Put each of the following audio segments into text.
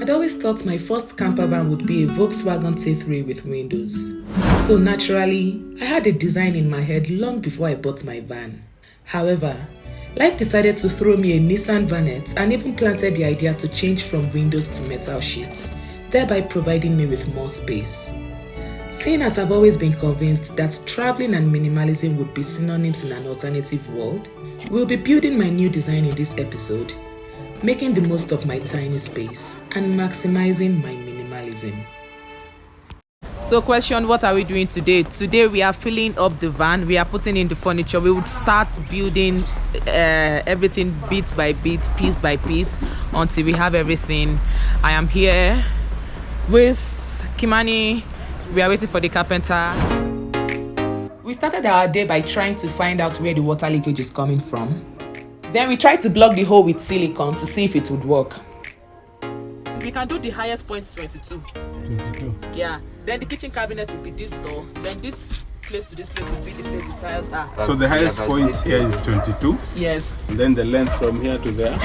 I'd always thought my first camper van would be a Volkswagen T3 with windows. So naturally, I had a design in my head long before I bought my van. However, life decided to throw me a Nissan Vanette and even planted the idea to change from windows to metal sheets, thereby providing me with more space. Seeing as I've always been convinced that traveling and minimalism would be synonyms in an alternative world, we'll be building my new design in this episode, making the most of my tiny space and maximizing my minimalism. So question, what are we doing today? Today we are filling up the van, we are putting in the furniture. We would start building everything bit by bit, piece by piece, until we have everything. I am here with Kimani. We are waiting for the carpenter. We started our day by trying to find out where the water leakage is coming from. Then we tried to block the hole with silicone to see if it would work. We can do the highest point 22. 22. Yeah. Then the kitchen cabinet will be this door. Then this place to this place will be the place the tiles are. So the highest point here is 22. Yes. And then the length from here to there.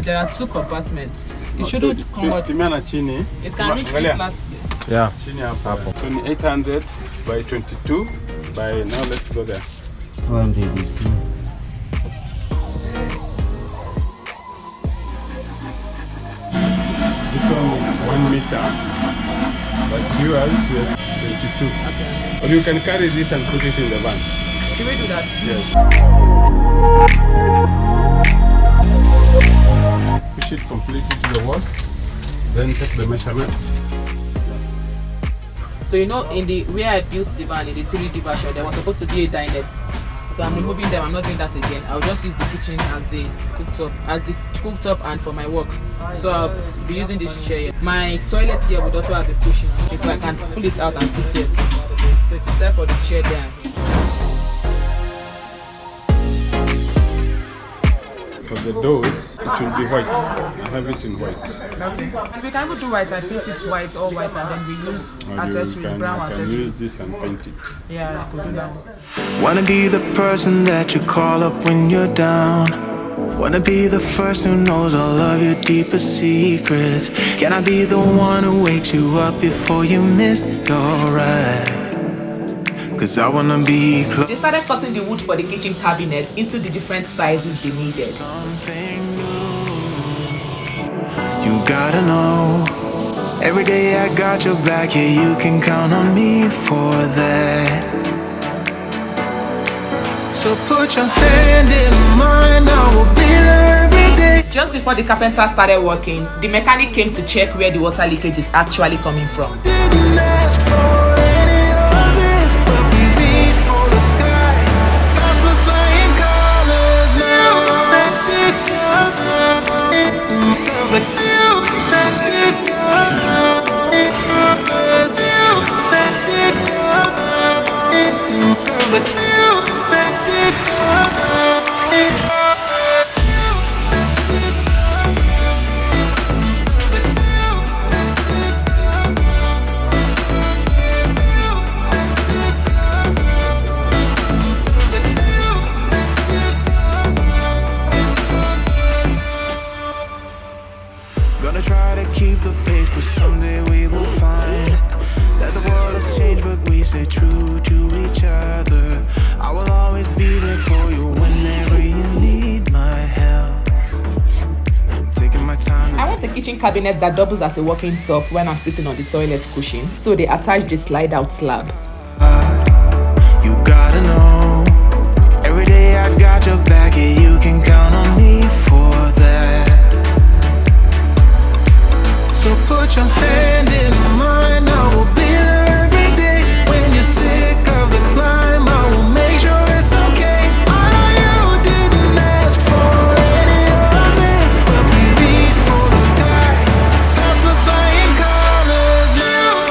There are 2 compartments. It shouldn't come out. It can reach this last. Yeah. So 800 by 22 by now. Let's go there. 200 This one is 1 meter, but yours is 22. Okay. Or you can carry this and put it in the van. Should we do that? Yes. Push it completely to the wall, then take the measurements. So in the where I built the van in the 3D version, there was supposed to be a dinette. So I'm removing them. I'm not doing that again. I'll just use the kitchen as the cooktop and for my work. So I'll be using this chair here. My toilet here would also have a cushion, so I can pull it out and sit here too. So it's set for the chair there and here. For the doors, it will be white. I have it in white. Okay. And we can even do white. I paint it white, all white, and then we use accessories, brown accessories. You can use this and paint it. Yeah, I could do that. Wanna be the person that you call up when you're down. Wanna be the first who knows all of your deepest secrets. Can I be the one who wakes you up before you miss your ride? Cause I wanna be close. They started cutting the wood for the kitchen cabinet into the different sizes they needed. Something new. You gotta know. Every day I got your back, yeah, you can count on me for that. So put your hand in mine, I will be there every day. Just before the carpenter started working, the mechanic came to check where the water leakage is actually coming from. Didn't ask for any of this, but we reach for the sky. Clouds were flying colors now. Gonna try to keep the pace, but someday we will find that the world has changed, but we stay true to each other. I will always be there for you whenever you need my help. I'm taking my time. I want a kitchen cabinet that doubles as a working top when I'm sitting on the toilet cushion, so they attach the slide out slab. You gotta know, every day I got your back, yeah, you can count on me for that. So put your hand in mine, I will be there every day. When you're sick of the climb, I will make sure it's okay. I know you didn't ask for any of this, but we reach for the sky. Clouds were flying colors now.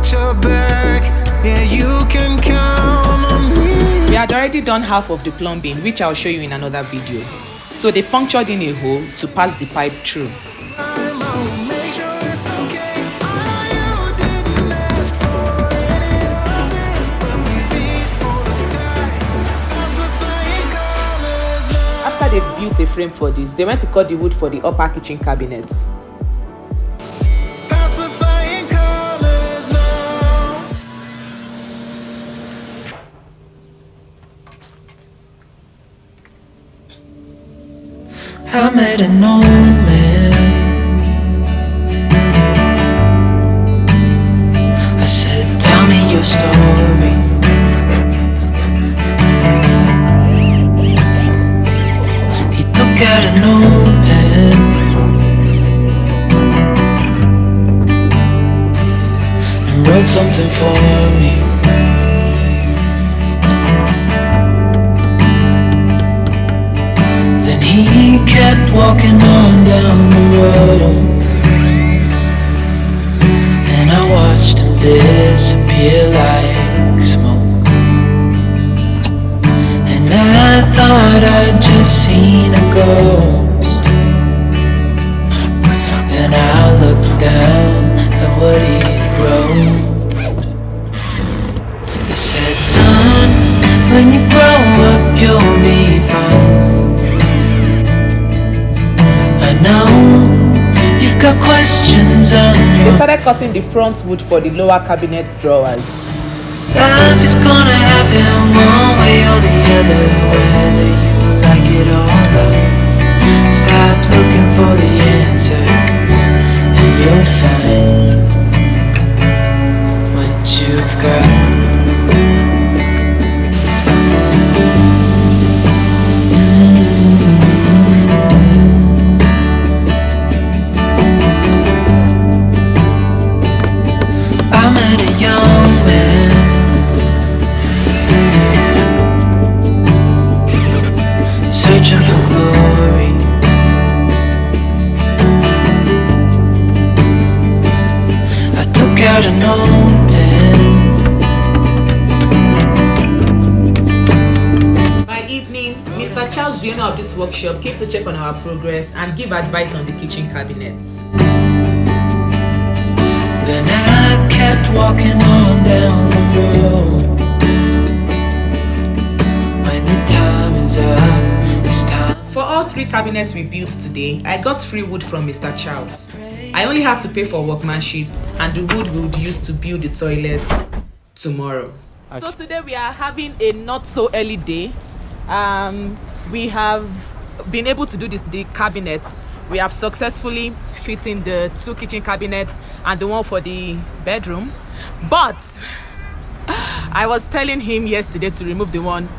got your back. Yeah, you can count on me. We had already done half of the plumbing, which I'll show you in another video. So they punctured in a hole to pass the pipe through. I will make sure it's okay. I know you didn't ask for any of this, but we reach for the sky. As we're flying colors now. After they built a frame for this, they went to cut the wood for the upper kitchen cabinets. As we're flying colors now. I met an old man. I said, tell me your story. He took out an old pen and wrote something for me. Then he kept walking on down the road, and I watched him disappear like smoke. And I thought I'd just seen a ghost. Then I looked down at what he wrote. It said, son, when you grow up you'll be fine. I know you've got questions on They your started cutting the front wood for the lower cabinet drawers. life is gonna happen one way or the other, whether you like it or not. Stop looking for the answers, and you'll find what you've got. I met a young man. Searching for glory. I took out an old pen. By evening, Mr. Charles, the owner of this workshop, came to check on our progress and give advice on the kitchen cabinets. Then I kept walking on down the road. When the time is up, it's time. For all 3 cabinets we built today, I got free wood from Mr. Charles. I only had to pay for workmanship and the wood we would use to build the toilets tomorrow. So today we are having a not so early day. We have been able to do the cabinets. We have successfully fit in the 2 kitchen cabinets and the one for the bedroom. But I was telling him yesterday to remove the one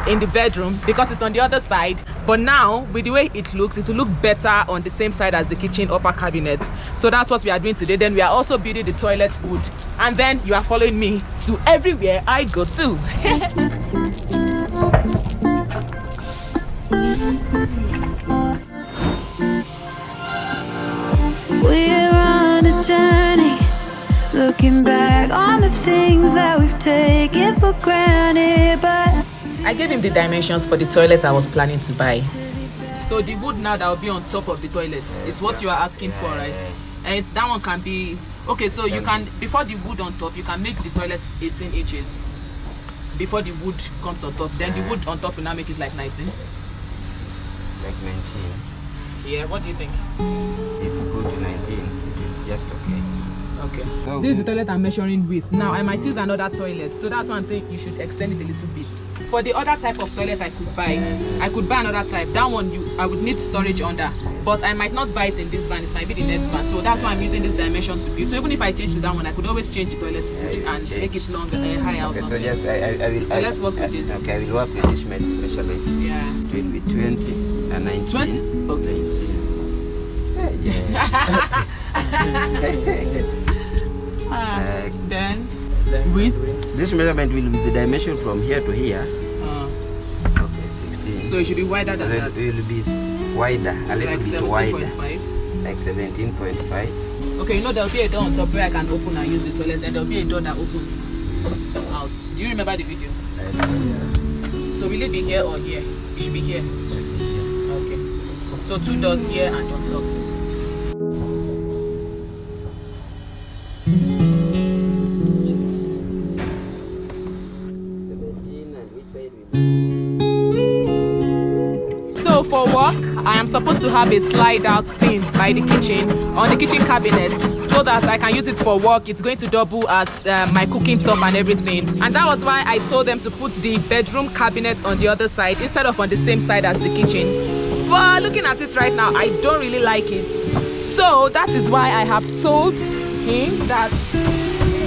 in the bedroom because it's on the other side. But now, with the way it looks, it will look better on the same side as the kitchen upper cabinets. So that's what we are doing today. Then we are also building the toilet wood. And then you are following me to everywhere I go to. We're on a journey, looking back on the things that we've taken for granted, but I gave him the dimensions for the toilet I was planning to buy. So the wood now that will be on top of the toilet is what you are asking for, right? And that one can be okay. So you can, before the wood on top, you can make the toilet 18 inches before the wood comes on top. Then the wood on top will now make it like 19. Like 19. Yeah, what do you think? If you go to 19, it's just okay. Okay. No, This is the toilet I'm measuring with. Now I might use another toilet, so that's why I'm saying you should extend it a little bit. For the other type of toilet I could buy another type. That one I would need storage under, but I might not buy it in this van. It might be the next van, so that's why I'm using this dimension to build. So even if I change to that one, I could always change the toilet and make it longer, higher or Okay, so something. just I will. So let's work with this. Okay, I will work with this measurement. Yeah. It will be 20 and 19. 20? Okay. 19. Then width. This measurement will be the dimension from here to here. Okay, 16. So it should be wider than then that. it will be wider, a little Like bit wider, 17.5. like 17.5. Okay, you know there'll be a door on top where I can open and use the toilet, and there'll be a door that opens out. Do you remember the video? So will it be here or here? It should be here. Okay. So 2 doors here and on top. So for work, I am supposed to have a slide out thing by the kitchen, on the kitchen cabinet, so that I can use it for work. It's going to double as my cooking top and everything. And that was why I told them to put the bedroom cabinet on the other side instead of on the same side as the kitchen. But looking at it right now, I don't really like it. So that is why I have told him that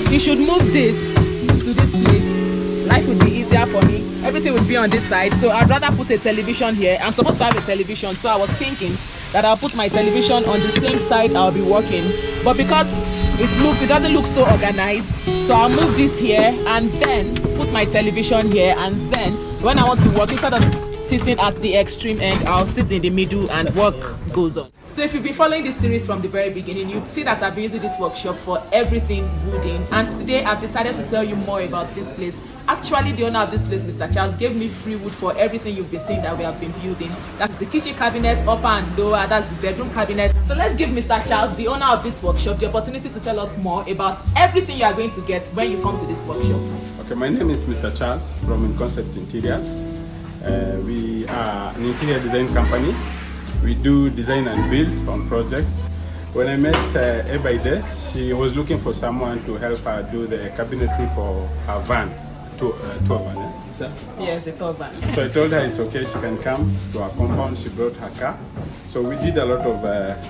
he should move this to this place. Life would be easier for me. Everything would be on this side. So I'd rather put a television here. I'm supposed to have a television, so I was thinking that I'll put my television on the same side I'll be working. But because it doesn't look so organized, so I'll move this here and then put my television here, and then when I want to work, instead of sitting at the extreme end, I'll sit in the middle and work goes on. So if you've been following this series from the very beginning, you'd see that I've been using this workshop for everything wooden, and today I've decided to tell you more about this place. Actually, the owner of this place, Mr. Charles, gave me free wood for everything you've been seeing that we have been building. That's the kitchen cabinet, upper and lower, that's the bedroom cabinet. So let's give Mr. Charles, the owner of this workshop, the opportunity to tell us more about everything you are going to get when you come to this workshop. Okay, my name is Mr. Charles from INCONCEPT Interiors. We are an interior design company. We do design and build on projects. When I met Ebaide, she was looking for someone to help her do the cabinetry for her van, tour van. Yes, a tour van. So I told her it's okay, she can come to our compound. She brought her car. So we did a lot of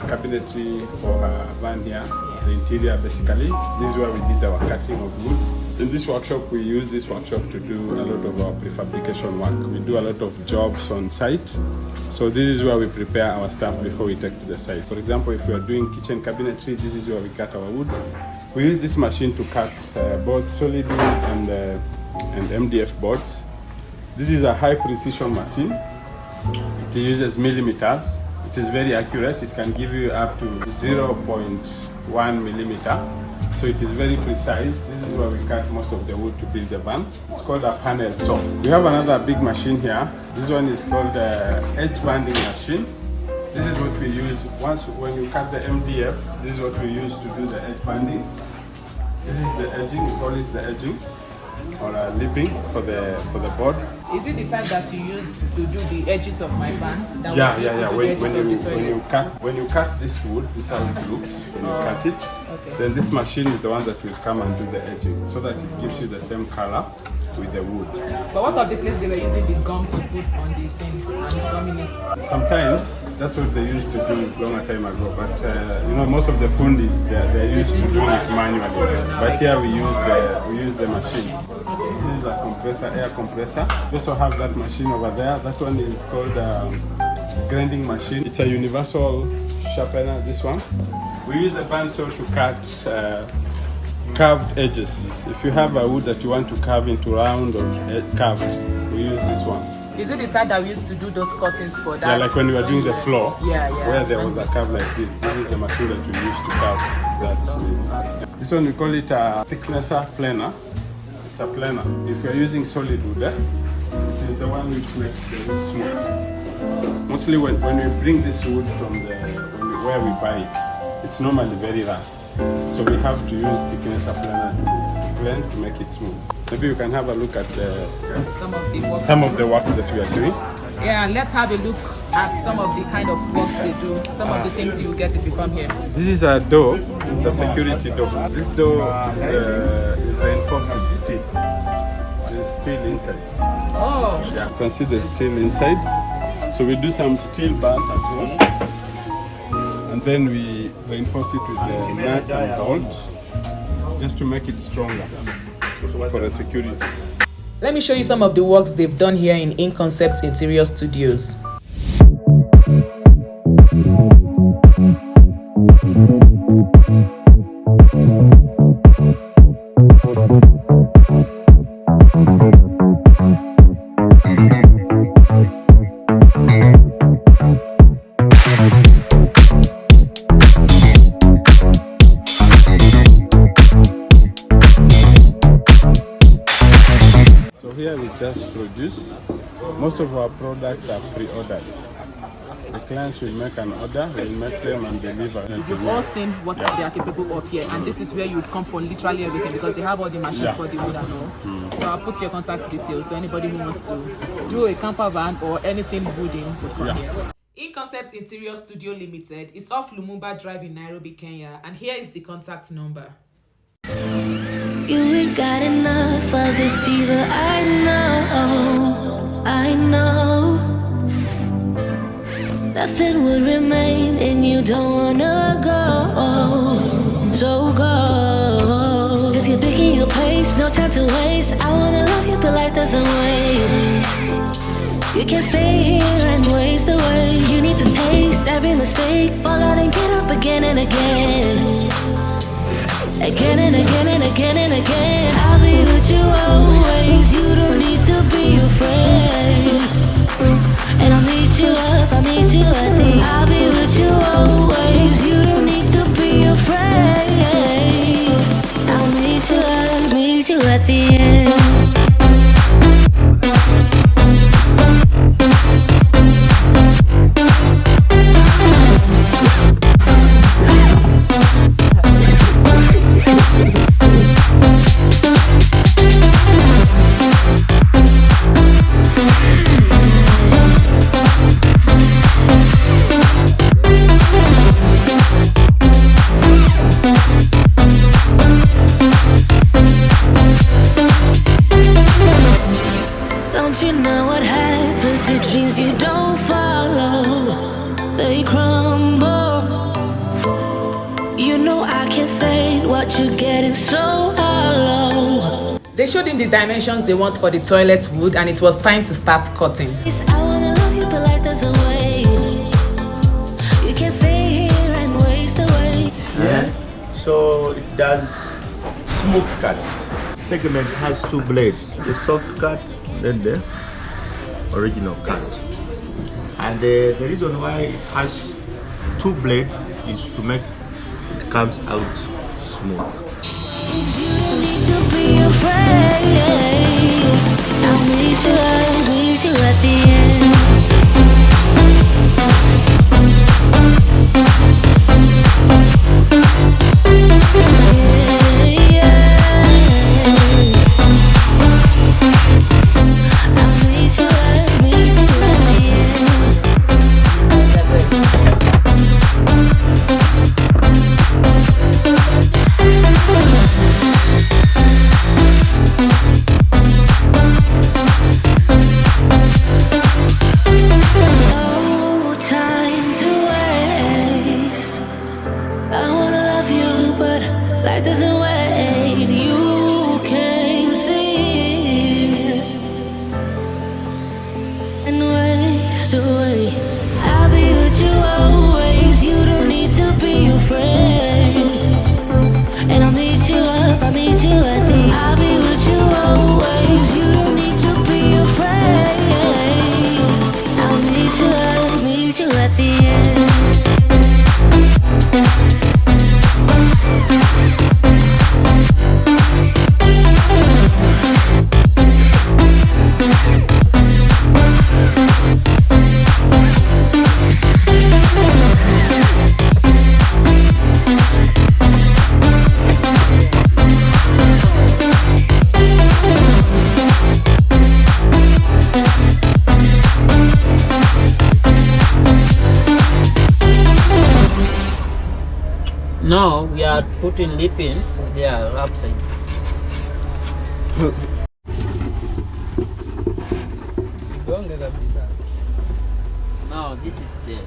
cabinetry for her van here, the interior basically. This is where we did our cutting of woods. In this workshop, we use this workshop to do a lot of our prefabrication work. We do a lot of jobs on site. So this is where we prepare our stuff before we take to the site. For example, if we are doing kitchen cabinetry, this is where we cut our wood. We use this machine to cut both solid wood and MDF boards. This is a high precision machine. It uses millimeters. It is very accurate. It can give you up to 0.1 millimeter. So it is very precise. This is where we cut most of the wood to build the van. It's called a panel saw. We have another big machine here. This one is called the edge banding machine. This is what we use when you cut the MDF. This is what we use to do the edge banding. This is the edging. We call it the edging or lipping for the board. Is it the type that you used to do the edges of my van? Yeah. When you cut this wood, this is how it looks when you cut it. Okay. Then this machine is the one that will come and do the edging, so that it gives you the same color with the wood. But what of the place they were using the gum to put on the thing and gumming it? Sometimes that's what they used to do longer time ago. But most of the fundis they're used to doing it manually. But here we use the machine. This is a compressor, air compressor. We also have that machine over there. That one is called a grinding machine. It's a universal sharpener, this one. We use a bandsaw to cut curved edges. If you have a wood that you want to carve into round or curved, we use this one. Is it the type that we used to do those cuttings for that? Yeah, like when we were doing the floor, where there was a curve like this. This is the machine that we use to carve that. This one we call it a thicknesser planer. It's a planer. If you're using solid wood, it is the one which makes the wood smooth. Mostly when we bring this wood from where we buy it, it's normally very rough. So we have to use thicknesser planer to blend to make it smooth. Maybe you can have a look at some of the works that we are doing. Yeah, let's have a look at some of the kind of works they do, some of the things you get if you come here. This is a door. It's a security door. This door is reinforced with steel. There's steel inside. Oh. Yeah, you can see the steel inside. So we do some steel bars at first, and then we reinforce it with the nuts and bolts just to make it stronger for the security. Let me show you some of the works they've done here in INCONCEPT Interior Studios. here we just produce. Most of our products are pre-ordered. The clients will make an order, we'll make them and deliver. You've all seen what they are capable of here, and this is where you would come for literally everything because they have all the machines for the wood and all. So I'll put your contact details so anybody who wants to do a camper van or anything wooden would come here. INCONCEPT Interior Studio Limited is off Lumumba Drive in Nairobi, Kenya, and here is the contact number. You ain't got enough of this fever, I know. Nothing would remain and you don't wanna go. So go. Cause you're picking your pace, no time to waste. I wanna love you but life doesn't wait. You can't stay here and waste away. You need to taste every mistake. Fall out and get up again and again. Again and again and again and again. I'll be with you always. You don't need to be afraid. And I'll meet you up, I'll meet you at the. I'll be with you always. You don't need to be afraid. I'll meet you at the end. Don't you know what happens to dreams you don't follow? They crumble. You know I can't stay what you're getting so hollow. They showed him the dimensions they want for the toilet wood, and it was time to start cutting. I wanna love you but life doesn't wait. You can't stay here and waste away. Yeah. So it does smooth cut. Segment has two blades, the soft cut, then the original cut. And the reason why it has two blades is to make it comes out smooth. You don't need to be afraid. I'll meet you at the end. Life doesn't wait, you can see and waste away. I'll be with you always, you don't need to be afraid. And I'll meet you up, I'll meet you at the. I'll be with you always, you don't need to be afraid. I'll meet you at the end. No, we are putting lip in. They are upside. No, this is the.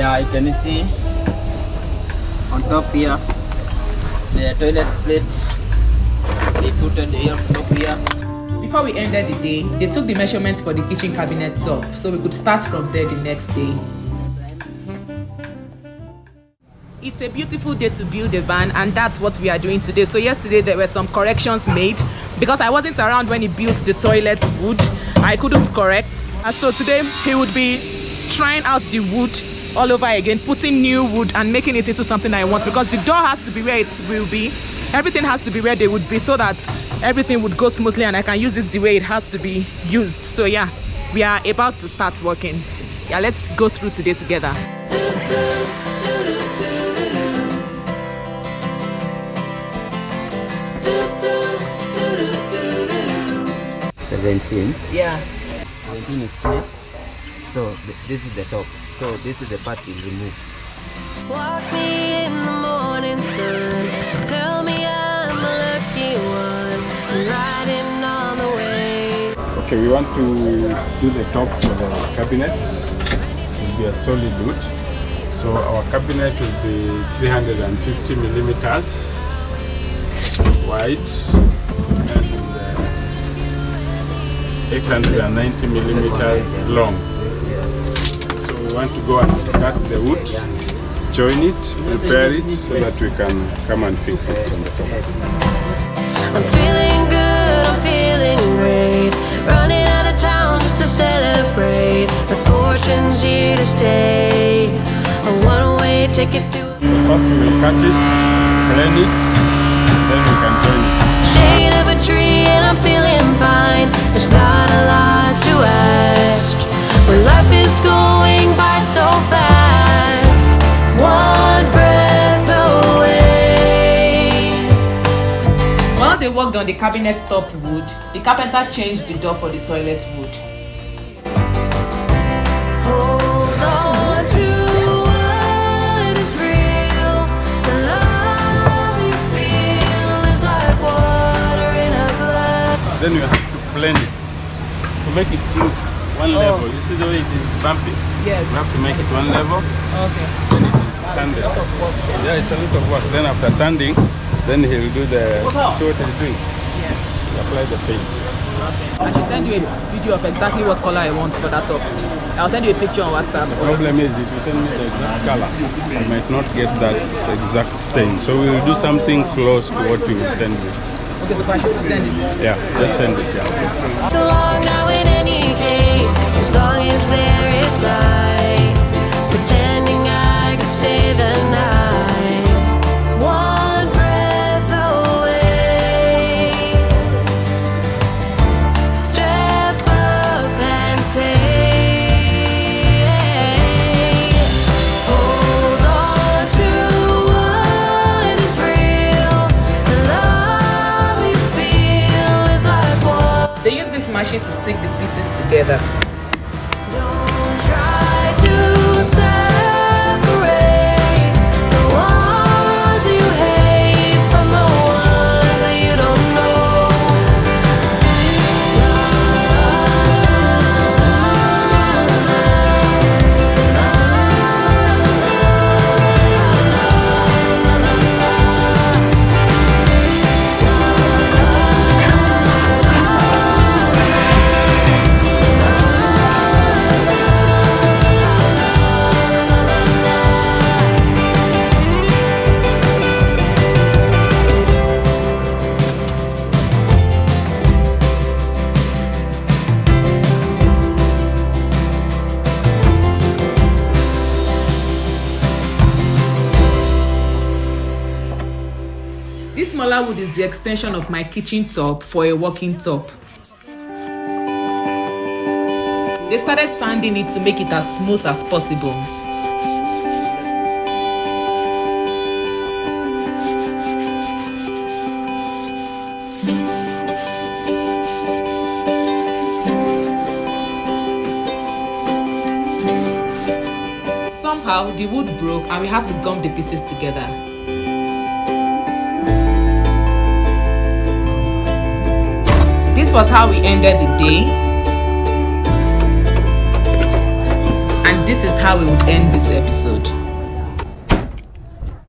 Yeah, you can see on top here the toilet plates. They put it here on top here. Before we ended the day, they took the measurements for the kitchen cabinet top, so we could start from there the next day. It's a beautiful day to build a van, and that's what we are doing today. So yesterday there were some corrections made because I wasn't around when he built the toilet wood. I couldn't correct. And so today he would be trying out the wood all over again, putting new wood and making it into something I want, because the door has to be where it will be. Everything has to be where they would be so that everything would go smoothly and I can use this the way it has to be used. So yeah, we are about to start working. Yeah, let's go through today together. 17. Yeah. 17 is here. So this is the top. So this is the part we remove. Walk me in the morning sun. Tell me I'm a lucky one. Riding on the way. Okay, we want to do the top for the cabinet. It will be a solid wood. So our cabinet will be 350 millimeters wide and 890 millimeters long. So we want to go and cut the wood, join it, prepare it so that we can come and fix it on the top. I'm feeling good, I'm feeling great. Running out of town just to celebrate. The fortune's here to stay. A one-way ticket to First we will cut it, blend it, then we can join it. shade of a tree and I'm feeling fine. There's not a lot to ask, but life is going by so fast. One breath away. While they worked on the cabinet top wood, the carpenter changed the door for the toilet wood. Hold on to what is real. The love you feel is like water in a glass. Then you have to blend it to make it smooth, one level. You see the way it is bumpy? Yes. You have to make it one level, Okay. then it is sanded. Yeah, it's a lot of work. Then after sanding, then he'll do the, see what he's doing. Yeah. He'll apply the paint. I should send you a video of exactly what color I want for that top. I'll send you a picture on WhatsApp. The problem is if you send me the exact color, I might not get that exact stain. So we will do something close to what you will send me. Okay, so I should still send it. Yeah, just send it. Yeah. Long now in any case, as long as there is light. Pretending I could stay the night. One breath away. Step up and say, hold on to what is real. The love you feel is like water. They use this machine to stick the pieces together. Don't try to separate the ones you hate from the ones that you don't know. This smaller wood is the extension of my kitchen top for a working top. They started sanding it to make it as smooth as possible. Somehow the wood broke and we had to gum the pieces together. This was how we ended the day, and this is is how we would end this episode.